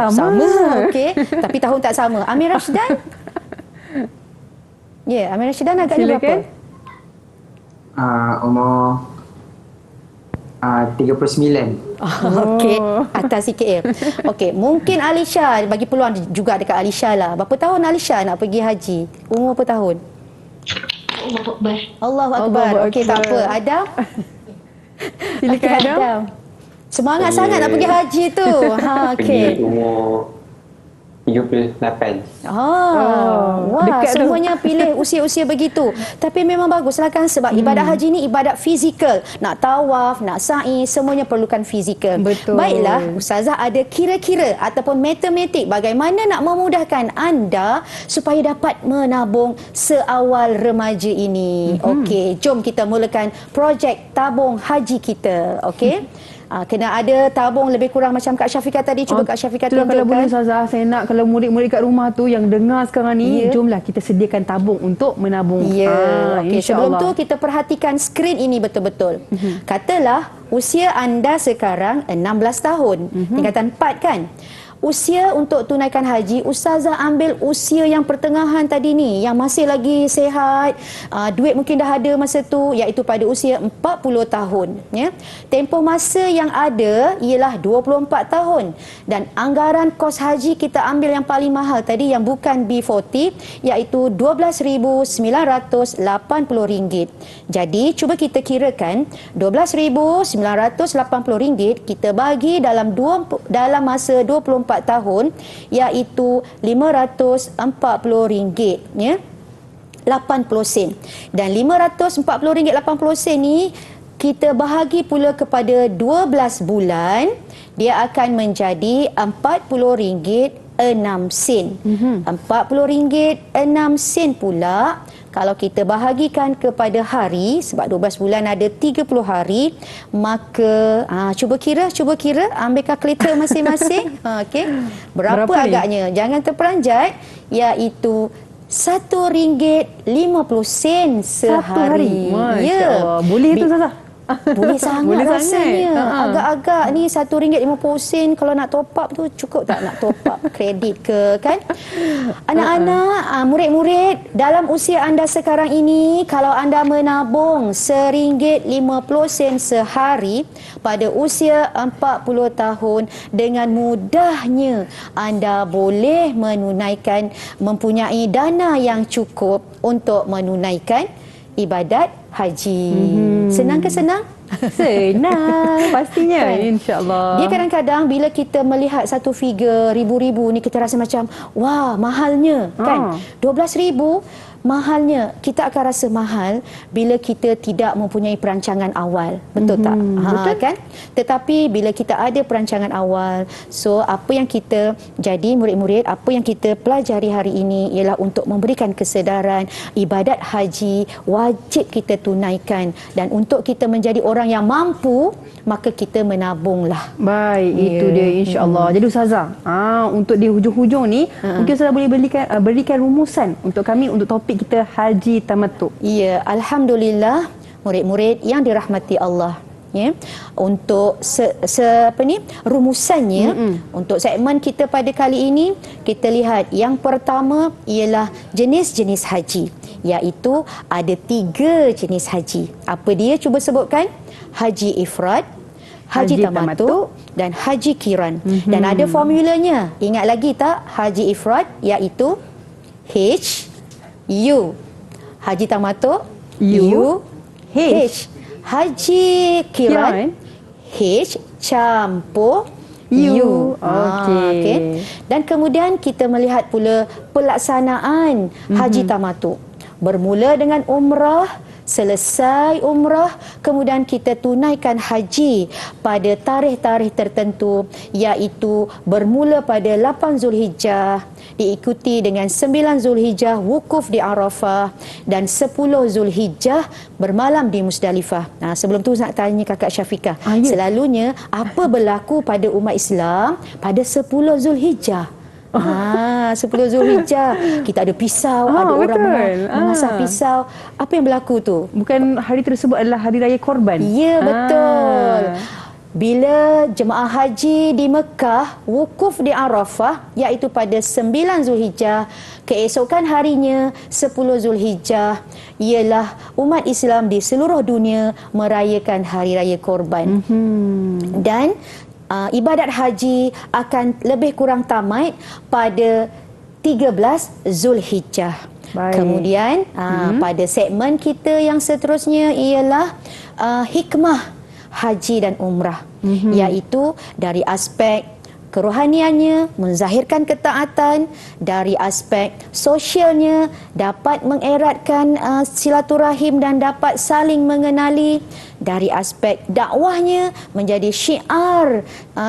Sama. Okey. Tapi tahun tak sama. Amir Rashdan? Amir Rashdan agaknya berapa? Umur 39. Okey, atas sikit ya. Okey, mungkin Alisha, bagi peluang juga dekat Alisha lah. Berapa tahun Alisha nak pergi haji? Umur berapa tahun? Allahu Akbar. Allahu Akbar. Okey, tak apa. Adam? Silakan, Adam. Semangat sangat nak pergi haji tu. Okey. Pergi umur 38. Wah, dekat tu. semuanya pilih usia-usia begitu. Tapi memang baguslah kan, sebab ibadat haji ni ibadat fizikal. Nak tawaf, nak sa'i, semuanya perlukan fizikal. Betul. Baiklah, Ustazah ada kira-kira ataupun matematik bagaimana nak memudahkan anda supaya dapat menabung seawal remaja ini. Okey, jom kita mulakan projek tabung haji kita. Okey. Kena ada tabung lebih kurang macam Kak Syafiqah tadi. Cuba Kak Syafiqah Itulah kalau boleh tunjukkan. Ustazah, saya nak kalau murid-murid kat rumah tu yang dengar sekarang ni, jomlah kita sediakan tabung untuk menabung. Ya, okey. Sebelum InsyaAllah. tu kita perhatikan skrin ini betul-betul. Katalah usia anda sekarang 16 tahun. Tingkatan 4 kan? Usia untuk tunaikan haji, Ustazah ambil usia yang pertengahan tadi ni, yang masih lagi sihat, duit mungkin dah ada masa tu, iaitu pada usia 40 tahun. Ya. Tempoh masa yang ada ialah 24 tahun. Dan anggaran kos haji kita ambil yang paling mahal tadi, yang bukan B40, iaitu RM12,980. Jadi, cuba kita kirakan, RM12,980 kita bagi dalam masa 24 tahun, iaitu RM540, ya, 80 sen. Dan RM540.80 ni kita bahagi pula kepada 12 bulan, dia akan menjadi RM40.06. RM40.06 pula kalau kita bahagikan kepada hari, sebab 12 bulan ada 30 hari, maka cuba kira, ambil kalkulator masing-masing. Okey. Berapa ni? agaknya? Jangan terperanjat, iaitu RM1.50 Satu hari. sehari. Masya Allah. Boleh tu Ustazah? Boleh sangat Boleh rasanya. sangat. Agak-agak ni RM1.50 kalau nak top up tu cukup tak nak top up kredit ke kan? Anak-anak, murid-murid, dalam usia anda sekarang ini, kalau anda menabung RM1.50 sehari pada usia 40 tahun, dengan mudahnya anda boleh mempunyai dana yang cukup untuk menunaikan ibadat haji. Senang ke senang? Senang, pastinya. Kan? InsyaAllah. Dia kadang-kadang bila kita melihat satu figure ribu-ribu ni, kita rasa macam wah, mahalnya kan. 12,000 mahalnya. Kita akan rasa mahal bila kita tidak mempunyai perancangan awal. Betul tak? Betul Kan? Tetapi bila kita ada perancangan awal, so apa yang kita jadi murid-murid, apa yang kita pelajari hari ini ialah untuk memberikan kesedaran ibadat haji wajib kita tunaikan, dan untuk kita menjadi orang yang mampu, maka kita menabunglah. Baik, itu dia insya-Allah. Jadi Ustazah, untuk di hujung-hujung ni, mungkin Ustazah boleh berikan rumusan untuk kami untuk topik kita haji tamattu. Ya, alhamdulillah murid-murid yang dirahmati Allah. Ya, untuk rumusannya untuk segmen kita pada kali ini, kita lihat yang pertama ialah jenis-jenis haji, iaitu ada 3 jenis haji. Apa dia? Cuba sebutkan. Haji ifrad, haji tamattu dan haji qiran. Dan ada formulanya. Ingat lagi tak? Haji ifrad iaitu HU. Haji tamattu H. Haji qiran H campur U. Okey. Dan kemudian kita melihat pula pelaksanaan haji tamattu. Bermula dengan umrah, selesai umrah, kemudian kita tunaikan haji pada tarikh-tarikh tertentu, iaitu bermula pada 8 Zulhijjah, diikuti dengan 9 Zulhijjah wukuf di Arafah, dan 10 Zulhijjah bermalam di Musdalifah. Sebelum tu nak tanya Kakak Syafiqah, selalunya apa berlaku pada umat Islam pada 10 Zulhijjah? 10 Zulhijjah kita ada pisau, ada orang mengasah pisau. Apa yang berlaku tu? Bukan hari tersebut adalah hari raya korban? Ya, betul. Bila jemaah haji di Mekah wukuf di Arafah, iaitu pada 9 Zulhijjah, keesokan harinya 10 Zulhijjah, ialah umat Islam di seluruh dunia merayakan hari raya korban. Dan ibadat haji akan lebih kurang tamat pada 13 Zulhijjah. Baik. Kemudian pada segmen kita yang seterusnya ialah hikmah haji dan umrah, iaitu dari aspek kerohaniannya, menzahirkan ketaatan, dari aspek sosialnya, dapat mengeratkan silaturahim dan dapat saling mengenali, dari aspek dakwahnya menjadi syiar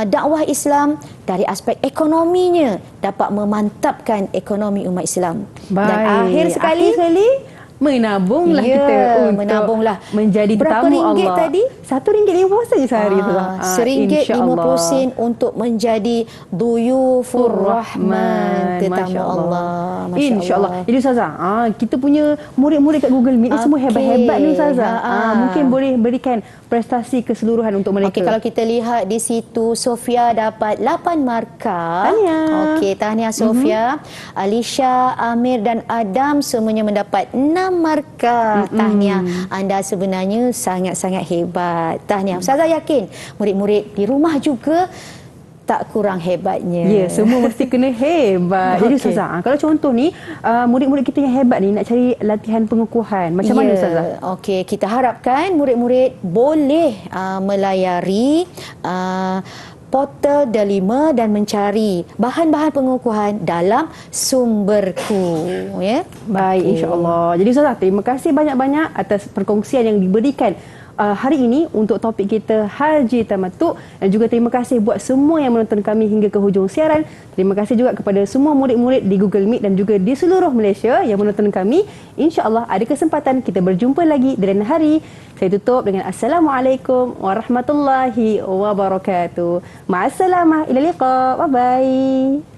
dakwah Islam, dari aspek ekonominya dapat memantapkan ekonomi umat Islam. Dan akhir sekali menabunglah ya, kita untuk menabunglah. menjadi Berapa tetamu ringgit Allah. tadi? RM1.50 saja sehari tu. RM1.50 untuk menjadi duyufur rahman, tetamu Allah. InsyaAllah. Jadi Ustazah, kita punya murid-murid kat Google Meet ni semua hebat-hebat ni Ustazah. Mungkin boleh berikan prestasi keseluruhan untuk mereka. Okey, kalau kita lihat di situ, Sofia dapat 8 markah. Tahniah. Okey, tahniah Sofia. Alisha, Amir dan Adam semuanya mendapat 6 markah. Tahniah. Anda sebenarnya sangat-sangat hebat. Tahniah. Ustazah yakin murid-murid di rumah juga tak kurang hebatnya. Ya, semua mesti kena hebat. Jadi Ustazah, kalau contoh ni murid-murid kita yang hebat ni nak cari latihan pengukuhan, macam mana Ustazah? Okey, kita harapkan murid-murid boleh melayari portal Delima dan mencari bahan-bahan pengukuhan dalam sumberku, ya. Baik, insya-Allah. Jadi Ustazah, terima kasih banyak-banyak atas perkongsian yang diberikan hari ini untuk topik kita Haji Tamattu, dan juga terima kasih buat semua yang menonton kami hingga ke hujung siaran. Terima kasih juga kepada semua murid-murid di Google Meet dan juga di seluruh Malaysia yang menonton kami. InsyaAllah ada kesempatan kita berjumpa lagi di lain hari. Saya tutup dengan Assalamualaikum warahmatullahi wabarakatuh. Ma'assalamah, ila liqa. Bye bye.